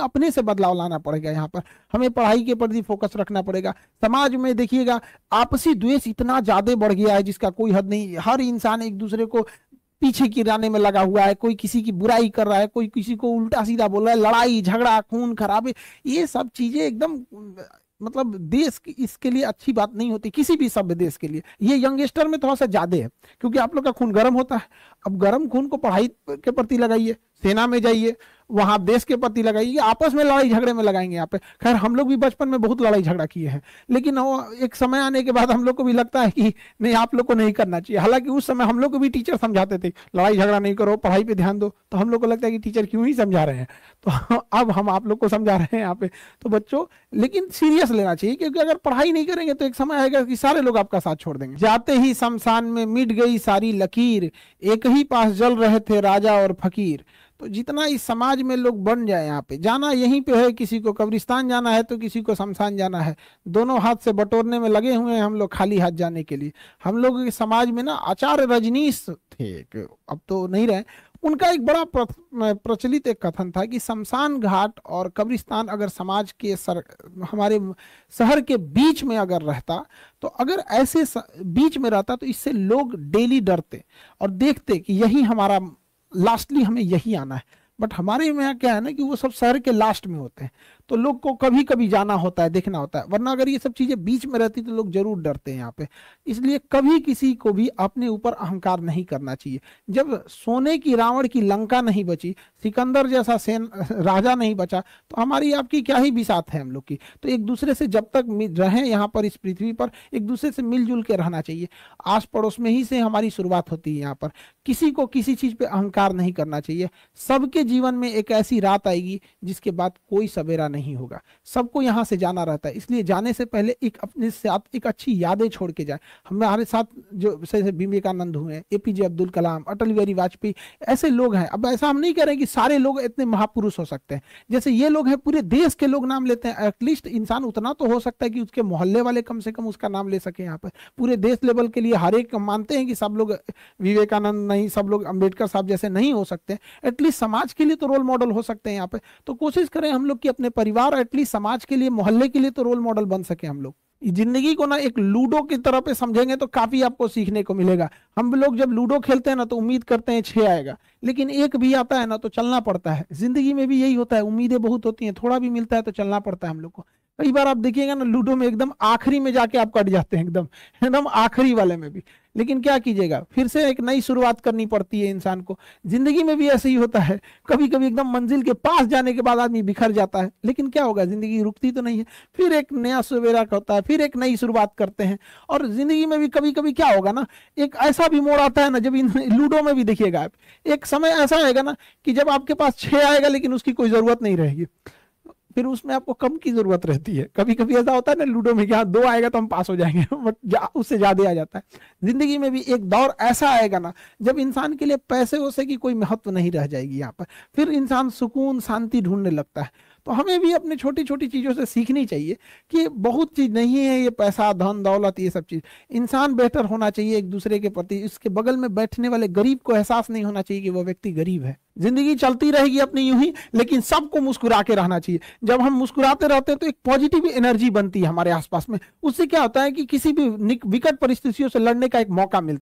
अपने से बदलाव लाना पड़ेगा। यहाँ पर हमें पढ़ाई के प्रति फोकस रखना पड़ेगा। समाज में देखिएगा आपसी द्वेष इतना ज्यादा बढ़ गया है जिसका कोई हद नहीं। हर इंसान एक दूसरे को पीछे गिराने में लगा हुआ है, कोई किसी की बुराई कर रहा है, कोई किसी को उल्टा सीधा बोल रहा है, लड़ाई झगड़ा खून खराबे, ये सब चीजें एकदम मतलब देश की इसके लिए अच्छी बात नहीं होती, किसी भी सभ्य देश के लिए। ये यंगस्टर में थोड़ा सा ज्यादा है क्योंकि आप लोग का खून गर्म होता है। अब गर्म खून को पढ़ाई के प्रति लगाइए, सेना में जाइए, वहां देश के प्रति लगाइए, आपस में लड़ाई झगड़े में लगाएंगे यहाँ पे। खैर हम लोग भी बचपन में बहुत लड़ाई झगड़ा किए हैं, लेकिन एक समय आने के बाद हम लोग को भी लगता है कि नहीं आप लोग को नहीं करना चाहिए। हालांकि उस समय हम लोग को भी टीचर समझाते थे लड़ाई झगड़ा नहीं करो, पढ़ाई पे ध्यान दो, तो हम लोग को लगता है कि टीचर क्यों ही समझा रहे हैं। तो अब हम आप लोग को समझा रहे हैं यहाँ पे। तो बच्चों लेकिन सीरियस लेना चाहिए, क्योंकि अगर पढ़ाई नहीं करेंगे तो एक समय आएगा कि सारे लोग आपका साथ छोड़ देंगे। जाते ही शमशान में मिट गई सारी लकीर, एक ही पास जल रहे थे राजा और फकीर। तो जितना इस समाज में लोग बन जाए, यहाँ पे जाना यहीं पे है, किसी को कब्रिस्तान जाना है तो किसी को शमशान जाना है, दोनों हाथ से बटोरने में लगे हुए हैं हम लोग खाली हाथ जाने के लिए। हम लोग के समाज में ना आचार्य रजनीश थे, अब तो नहीं रहे, उनका एक बड़ा प्रचलित एक कथन था कि शमशान घाट और कब्रिस्तान अगर समाज के हमारे शहर के बीच में अगर रहता, तो अगर ऐसे बीच में रहता तो इससे लोग डेली डरते और देखते कि यही हमारा लास्टली हमें यही आना है। बट हमारे यहाँ क्या है ना कि वो सब शहर के लास्ट में होते हैं, तो लोग को कभी कभी जाना होता है, देखना होता है, वरना अगर ये सब चीजें बीच में रहती तो लोग जरूर डरते हैं यहाँ पे। इसलिए कभी किसी को भी अपने ऊपर अहंकार नहीं करना चाहिए। जब सोने की रावण की लंका नहीं बची, सिकंदर जैसा राजा नहीं बचा, तो हमारी आपकी क्या ही बिसात है हम लोग की। तो एक दूसरे से जब तक रहे यहाँ पर इस पृथ्वी पर, एक दूसरे से मिलजुल के रहना चाहिए। आस पड़ोस में ही से हमारी शुरुआत होती है यहाँ पर। किसी को किसी चीज पे अहंकार नहीं करना चाहिए। सबके जीवन में एक ऐसी रात आएगी जिसके बाद कोई सवेरा नहीं होगा, सबको यहाँ से जाना रहता है। इसलिए जाने से पहले एक अपने साथ एक अच्छी यादें छोड़ के जाए। हमारे साथ जो जैसे विवेकानंद हुए, एपीजे अब्दुल कलाम, अटल बिहारी वाजपेयी, ऐसे लोग हैं। अब ऐसा हम नहीं कह रहे कि सारे लोग इतने महापुरुष हो सकते हैं, जैसे ये लोग हैं पूरे देश के लोग नाम लेते हैं। एटलीस्ट इंसान उतना तो हो सकता है कि उसके मोहल्ले वाले कम से कम उसका नाम ले सके। यहाँ पर पूरे देश लेवल के लिए हर एक मानते हैं कि सब लोग विवेकानंद नहीं, सब लोग अम्बेडकर साहब जैसे नहीं हो सकते, एटलीस्ट समाज के लिए तो रोल मॉडल हो सकते हैं यहाँ पे। तो कोशिश करें हम लोग कि अपने परिवार, एटलीस्ट समाज के लिए, मोहल्ले के लिए तो रोल मॉडल बन सके हम लोग। जिंदगी को ना एक लूडो की तरह पे समझेंगे तो काफी आपको सीखने को मिलेगा। हम लोग जब लूडो खेलते हैं ना तो उम्मीद करते हैं 6 आएगा, लेकिन 1 भी आता है ना तो चलना पड़ता है। जिंदगी में भी यही होता है, उम्मीदें बहुत होती हैं, थोड़ा भी मिलता है तो चलना पड़ता है हम लोग को। कई बार आप देखिएगा ना लूडो में एकदम आखिरी में जाके आप कट जाते हैं, एकदम एकदम आखिरी वाले में भी, लेकिन क्या कीजिएगा, फिर से एक नई शुरुआत करनी पड़ती है इंसान को। जिंदगी में भी ऐसे ही होता है, कभी कभी एकदम मंजिल के पास जाने के बाद आदमी बिखर जाता है, लेकिन क्या होगा, जिंदगी रुकती तो नहीं है, फिर एक नया सवेरा होता है, फिर एक नई शुरुआत करते हैं। और जिंदगी में भी कभी कभी क्या होगा ना, एक ऐसा भी मोड़ आता है ना, जब लूडो में भी देखिएगा आप, एक समय ऐसा आएगा ना कि जब आपके पास 6 आएगा लेकिन उसकी कोई जरूरत नहीं रहेगी, फिर उसमें आपको कम की जरूरत रहती है। कभी कभी ऐसा होता है ना लूडो में कि हाँ 2 आएगा तो हम पास हो जाएंगे, बट उससे ज्यादा आ जाता है। जिंदगी में भी एक दौर ऐसा आएगा ना जब इंसान के लिए पैसे वैसे की कोई महत्व नहीं रह जाएगी यहाँ पर, फिर इंसान सुकून शांति ढूंढने लगता है। तो हमें भी अपने छोटी छोटी चीजों से सीखनी चाहिए कि बहुत चीज नहीं है ये पैसा धन दौलत ये सब चीज। इंसान बेहतर होना चाहिए एक दूसरे के प्रति। इसके बगल में बैठने वाले गरीब को एहसास नहीं होना चाहिए कि वो व्यक्ति गरीब है। जिंदगी चलती रहेगी अपनी यूं ही, लेकिन सबको मुस्कुरा के रहना चाहिए। जब हम मुस्कुराते रहते हैं तो एक पॉजिटिव एनर्जी बनती है हमारे आसपास में। उससे क्या होता है कि किसी भी विकट परिस्थितियों से लड़ने का एक मौका मिलता है।